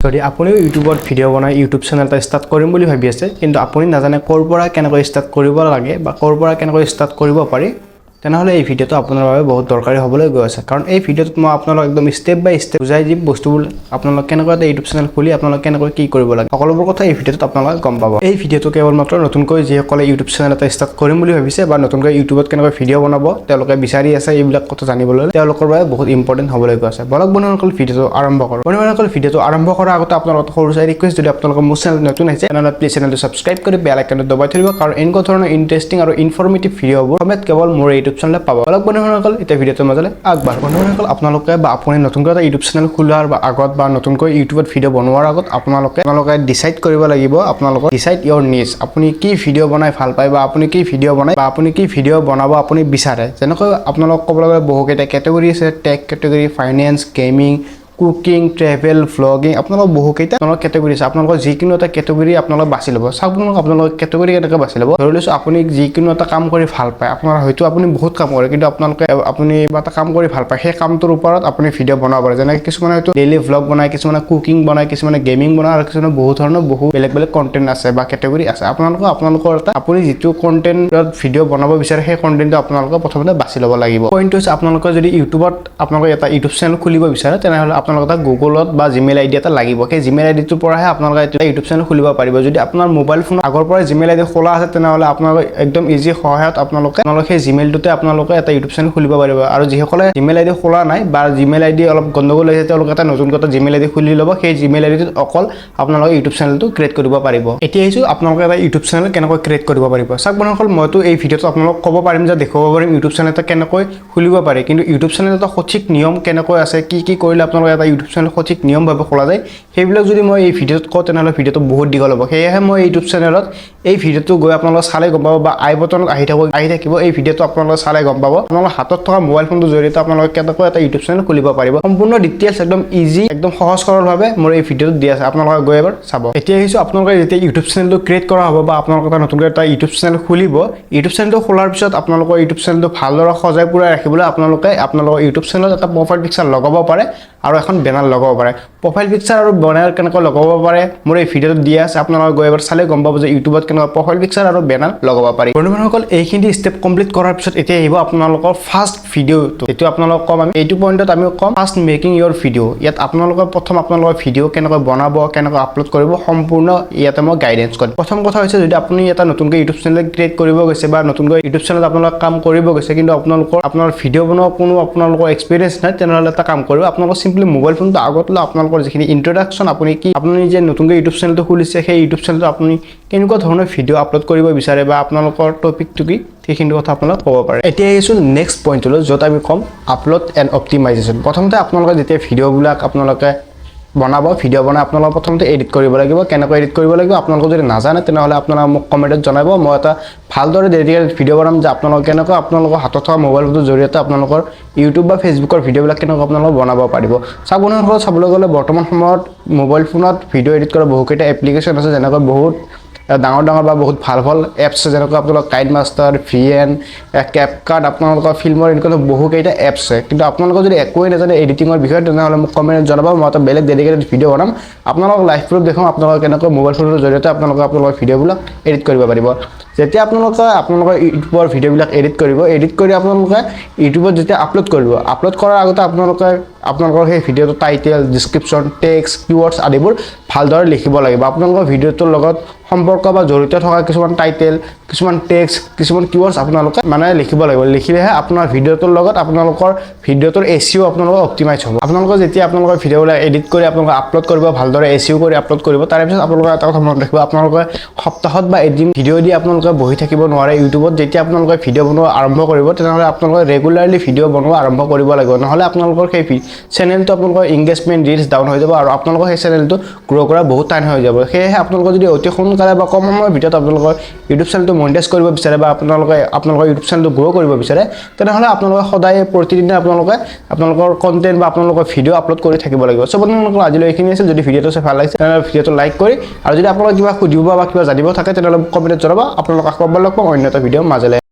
যদি আপুনি ইউটিউবত ভিডিও বনাই ইউটিউব চেনেল এটা ষ্টাৰ্ট কৰিম বুলি ভাবি আছে কিন্তু আপুনি নাজানে ক'ৰ পৰা কেনেকৈ ষ্টাৰ্ট কৰিব লাগে বা ক'ৰ পৰা কেনেকৈ ষ্টাৰ্ট কৰিব পাৰি তেনেহলে এই ভিডিওটো আপোনাৰ বাবে বহুত দৰকাৰী হ'বলৈ গৈ আছে কাৰণ এই ভিডিওত মই আপোনালোক একদম ষ্টেপ বাই ষ্টেপ বুজাই দিম বস্তুবোৰ আপোনালোক কেনেকৈ এটা ইউটিউব চেনেল খুলি আপোনালোক কেনেকৈ কি কৰিব লাগে সকলোবোৰ কথা এই ভিডিওত আপোনালোক গম পাব এই ভিডিওটো কেৱল মাত্ৰ নতুনকৈ যিসকলে ইউটিউব চেনেল এটা ষ্টাৰ্ট কৰিম বুলি ভাবিছে বা নতুনকৈ ইউটিউবত কেনেকৈ ভিডিও বনাব তেওঁলোকে বিচাৰি আছে এইবিলাক কথা জানিবলৈ তেওঁলোকৰ বাবে বহুত ইম্পৰ্টেন্ট হ'বলৈ গৈ আছে বলক বন্ধুসকল ভিডিওটো আৰম্ভ কৰোঁ বন্ধুসকল ভিডিওটো আৰম্ভ কৰাৰ আগতে আপোনালোকক সৰু চাই ৰিকুৱেষ্ট যদি আপোনালোকৰ মোৰ চেনেল নতুন আছে তেনেহলে প্লিজ চেনেলটো সাবস্ক্ৰাইব কৰি বেল আইকনটো দবাই থৈ দিব কাৰণ এনেকুৱা ধৰণৰ ইন্টাৰেষ্টিং আৰু ইনফৰমেটিভ ভিডিওবোৰ সমেত কেৱল মোৰ ইউটিউব চেনেলত পাব বন্ধুসকল এটা ভিডিওটোৰ মাজলৈ আগবাঢ়ো বন্ধুসকল আপোনালোকে বা আপুনি নতুনকৈ এটা ইউটিউব চেনেল খোলাৰ বা আগত বা নতুনকৈ ইউটিউবত ভিডিও বনোৱাৰ আগত আপোনালোকে ডিসাইড কৰিব লাগিব আপোনালোকে ডিসাইড ইওৰ নিডস আপুনি কি ভিডিও বনাই ভাল পায় বা আপুনি কি ভিডিও বনাই বা আপুনি কি ভিডিও বনাব আপুনি বিচাৰে যেনেকৈ আপোনালোক ক'বলৈ গ'লে বহুকেইটা কেটেগৰী আছে tech category finance gaming cooking travel vlogging আপোনালোক বহুকেইটা আপোনালোক কেটেগৰী আছে আপোনালোক যিকোনো এটা কেটেগৰী আপোনালোক বাছি ল'ব আপোনালোক কেটেগৰী কেনেকৈ বাছি ল'ব ধৰি লৈছো আপুনি যিকোনো এটা কাম কৰি ভাল পায় আপোনাৰ হয়তো আপুনি বহুত কাম কৰে কিন্তু আপুনি এটা কাম কৰি ভাল পায় সেই কামটোৰ ওপৰত আপুনি ভিডিও বনাব পাৰে যেনে কিছুমানে হয়তো ডেইলি ভ্লগ বনায় কিছুমানে কুকিং বনায় কিছুমানে গেমিং বনায় আৰু কিছুমানে বহুত ধৰণৰ বেলেগ বেলেগ কন্টেন্ট আছে বা কেটেগৰী আছে আপোনালোকৰ এটা আপুনি যিটো কন্টেন্টত ভিডিও বনাব বিচাৰে সেই কন্টেন্টটো আপোনালোকে প্ৰথমতে বাছি ল'ব লাগিব পইণ্টটো হৈছে আপোনালোকে যদি ইউটিউবত আপোনালোকে এটা ইউটিউব চেনেল খুলিব বিচাৰে তেনেহ'লে আপোনালোকে গুগলত বা জিমেইল আইডি এটা লাগিব সেই জিমেইল আইডিটোৰ পৰাহে আপোনালোকে এটা ইউটিউব চেনেল খুলিব পাৰিব যদি আপোনাৰ মোবাইল ফোন আগৰ পৰা জিমেইল আইডি খোলা আছে তেনেহ'লে আপোনালোকে একদম ইজি সহায়ত আপোনালোকে সেই জিমেইলটোতে আপোনালোকে এটা ইউটিউব চেনেল খুলিব পাৰিব আৰু যিসকলে জিমেইল আইডি খোলা নাই বা জিমেইল আইডি অলপ গণ্ডগোল হৈছে তেওঁলোকে এটা নতুনকৈ এটা জিমেইল আইডি খুলি ল'ব সেই জিমেইল আইডিটোত অকল আপোনালোকে ইউটিউব চেনেলটো ক্ৰিয়েট কৰিব পাৰিব এতিয়া আহিছো আপোনালোকে এটা ইউটিউব চেনেল কেনেকৈ ক্ৰিয়েট কৰিব পাৰিব চাওক বন্ধুসকল মইতো এই ভিডিওটো আপোনালোকক ক'ব পাৰিম যে দেখুৱাব পাৰিম ইউটিউব চেনেল এটা কেনেকৈ খুলিব পাৰি কিন্তু ইউটিউব চেনেল এটা সঠিক নিয়ম কেনেকৈ আছে কি কৰিলে আপোনালোকে এটা ইউটিউব চেনেল সঠিক নিয়মভাৱে খোলা যায় সেইবিলাক যদি মই এই ভিডিওত কওঁ তেনেহ'লে ভিডিওটো বহুত দীঘল হ'ব সেয়েহে মই ইউটিউব চেনেলত এই ভিডিওটো গৈ আপোনালোকে চালে গম পাব বা আই বটনত আহি থাকিব এই ভিডিওটো আপোনালোকে চালে গম পাব আপোনালোকৰ হাতত থকা মোবাইল ফোনটোৰ জৰিয়তে আপোনালোকে কেনেকৈ এটা ইউটিউব চেনেল খুলিব পাৰিব সম্পূৰ্ণ ডিটেইলছ একদম ইজি একদম সহজ সৰলভাৱে মোৰ এই ভিডিওত দিয়া আছে আপোনালোকে গৈ এবাৰ চাব এতিয়া আহিছোঁ আপোনালোকে যেতিয়া ইউটিউব চেনেলটো ক্ৰিয়েট কৰা হ'ব বা আপোনালোকে এটা নতুনকৈ এটা ইউটিউব চেনেল খুলিব ইউটিউব চেনেলটো খোলাৰ পিছত আপোনালোকৰ ইউটিউব চেনেলটো ভালদৰে সজাই পুৰাই ৰাখিবলৈ আপোনালোকৰ ইউটিউব চেনেলত এটা প্ৰফাইল পিকচাৰ লগাব পাৰে আৰু এখন বেনাৰ লগাব পাৰে প্ৰফাইল পিকচাৰ আৰু বেনাৰ কেনেকৈ লগাব পাৰে মোৰ এই ভিডিওত দিয়া আছে আপোনালোকে গৈ এবাৰ চালে গম পাব যে ইউটিউবত কেনেকৈ প্ৰফাইল পিকচাৰ আৰু বেনাৰ লগাব পাৰি বন্ধুসকল এইখিনি ষ্টেপ কমপ্লিট কৰাৰ পিছত এতিয়া আহিব আপোনালোকৰ ফাৰ্ষ্ট ভিডিওটো এইটো আপোনালোকক কম আমি এইটো পইণ্টত আমি কম ফাৰ্ষ্ট মেকিং ইয়ৰ ভিডিঅ' ইয়াত আপোনালোকৰ প্ৰথম আপোনালোকৰ ভিডিঅ' কেনেকৈ বনাব কেনেকৈ আপলোড কৰিব সম্পূৰ্ণ ইয়াতে মই গাইডেন্স কৰিম প্ৰথম কথা হৈছে যদি আপুনি এটা নতুনকৈ ইউটিউব চেনেল ক্ৰিয়েট কৰিব গৈছে বা নতুনকৈ ইউটিউব চেনেলত আপোনালোকে কাম কৰিব গৈছে কিন্তু আপোনাৰ ভিডিঅ' বনোৱা কোনো আপোনালোকৰ এক্সপিৰিয়েঞ্চ নাই তেনেহ'লে এটা কাম কৰিব আপোনালোকৰ চিম্পলি মোবাইল ফোনটো আগত লৈ আপোনালোকৰ যিখিনি ইন্ট্ৰডাকশ্যন আপুনি যে নতুনকৈ ইউটিউব চেনেলটো খুলিছে সেই ইউটিউব চেনেলটো আপুনি কেনেকুৱা ধৰণৰ ভিডিঅ' আপলোড কৰিব বিচাৰে বা আপোনালোকৰ টপিকটো কি সেইখিনি কথা আপোনালোকে ক'ব পাৰে এতিয়া আহিছোঁ নেক্সট পইণ্টলৈ য'ত আমি ক'ম আপলোড এণ্ড অপটিমাইজেশ্যন প্ৰথমতে আপোনালোকে যেতিয়া ভিডিঅ'বিলাক আপোনালোকে বনাব ভিডিঅ' বনাই আপোনালোকে প্ৰথমতে এডিট কৰিব লাগিব কেনেকৈ এডিট কৰিব লাগিব আপোনালোকে যদি নাজানে তেনেহ'লে আপোনালোকে মোক কমেণ্টত জনাব মই এটা ভালদৰে ডেডিকেটেড ভিডিঅ' বনাম যে আপোনালোকে কেনেকৈ আপোনালোকৰ হাতত থকা মোবাইল ফোনটোৰ জৰিয়তে আপোনালোকৰ ইউটিউব বা ফেচবুকৰ ভিডিঅ'বিলাক কেনেকৈ আপোনালোকে বনাব পাৰিব চাওক বন্ধুসকল চাবলৈ গ'লে বৰ্তমান সময়ত মোবাইল ফোনত ভিডিঅ' এডিট কৰা বহুকেইটা এপ্লিকেশ্যন আছে যেনেকৈ বহুত ডাঙৰ বা বহুত ভাল এপছ যেনেকৈ আপোনালোকৰ কাইন মাষ্টাৰ ভিএন কেপকাট আপোনালোকৰ ফিল্মৰ এনেকুৱা বহুকেইটা এপছ আছে কিন্তু আপোনালোকে যদি একোৱেই নাজানে এডিটিঙৰ বিষয়ে তেনেহ'লে মোক কমেণ্টত জনাব মই এটা বেলেগ ডেডিকেটেড ভিডিঅ' বনাম আপোনালোকক লাইভ প্ৰুফ দেখাম আপোনালোকে কেনেকৈ মোবাইল ফোনৰ জৰিয়তে আপোনালোকৰ ভিডিঅ'বিলাক এডিট কৰিব পাৰিব যেতিয়া আপোনালোকৰ ইউটিউবৰ ভিডিঅ'বিলাক এডিট কৰি আপোনালোকে ইউটিউবত যেতিয়া আপলোড কৰাৰ আগতে আপোনালোকৰ সেই ভিডিঅ'টোৰ টাইটেল ডিছক্ৰিপশ্যন টেক্সট কিৱৰ্ডছ আদিবোৰ ভালদৰে লিখিব লাগিব আপোনালোকৰ ভিডিঅ'টোৰ লগত সম্পৰ্ক বা জড়িত থকা কিছুমান টাইটেল কিছুমান টেক্সট কিছুমান কিৱৰ্ডছ আপোনালোকে মানে লিখিব লাগিব লিখিলেহে আপোনাৰ ভিডিঅ'টোৰ লগত আপোনালোকৰ ভিডিঅ'টোৰ এচিও আপোনালোকৰ অপটিমাইজ হ'ব আপোনালোকে যেতিয়া আপোনালোকৰ ভিডিঅ'বিলাক এডিট কৰি আপোনালোকে আপলোড কৰিব ভালদৰে এচিও কৰি আপলোড কৰিব তাৰ পিছত আপোনালোকে এটা কথা মনত ৰাখিব আপোনালোকে সপ্তাহত বা এদিন ভিডিঅ' দি আপোনালোকে বহি থাকিব নোৱাৰে ইউটিউবত যেতিয়া আপোনালোকে ভিডিঅ' বনোৱা আৰম্ভ কৰিব তেনেহ'লে আপোনালোকে ৰেগুলাৰলি ভিডিঅ' বনোৱা আৰম্ভ কৰিব লাগিব নহ'লে আপোনালোকৰ সেই চেনেলটো আপোনালোকৰ এংগেজমেণ্ট ৰিচ ডাউন হৈ যাব আৰু আপোনালোকৰ সেই চেনেলটো গ্ৰ' কৰা বহুত টান হৈ যাব সেয়েহে আপোনালোকে যদি অতি সোনকালে বা কম সময়ৰ ভিতৰত আপোনালোকৰ ইউটিউব চেনেলটো মনিটাইজ কৰিব বিচাৰে বা আপোনালোকৰ ইউটিউব চেনেলটো গ্ৰ' কৰিব বিচাৰে তেনেহ'লে আপোনালোকে সদায় প্ৰতিদিনে আপোনালোকৰ কণ্টেণ্ট বা আপোনালোকৰ ভিডিঅ' আপলোড কৰি থাকিব লাগিব সব বন্ধুসকল আজিলৈ এইখিনি আছিল যদি ভিডিঅ'টো চাই ভাল লাগিছে তেনেহ'লে ভিডিঅ'টো লাইক কৰি আৰু যদি আপোনালোকে কিবা সুধিব বা কিবা জানিব থাকে তেনেহ'লে কমেণ্টত জনাব আপোনালোকক আকৌ লগ পাম অন্য এটা ভিডিঅ'ৰ মাজলৈ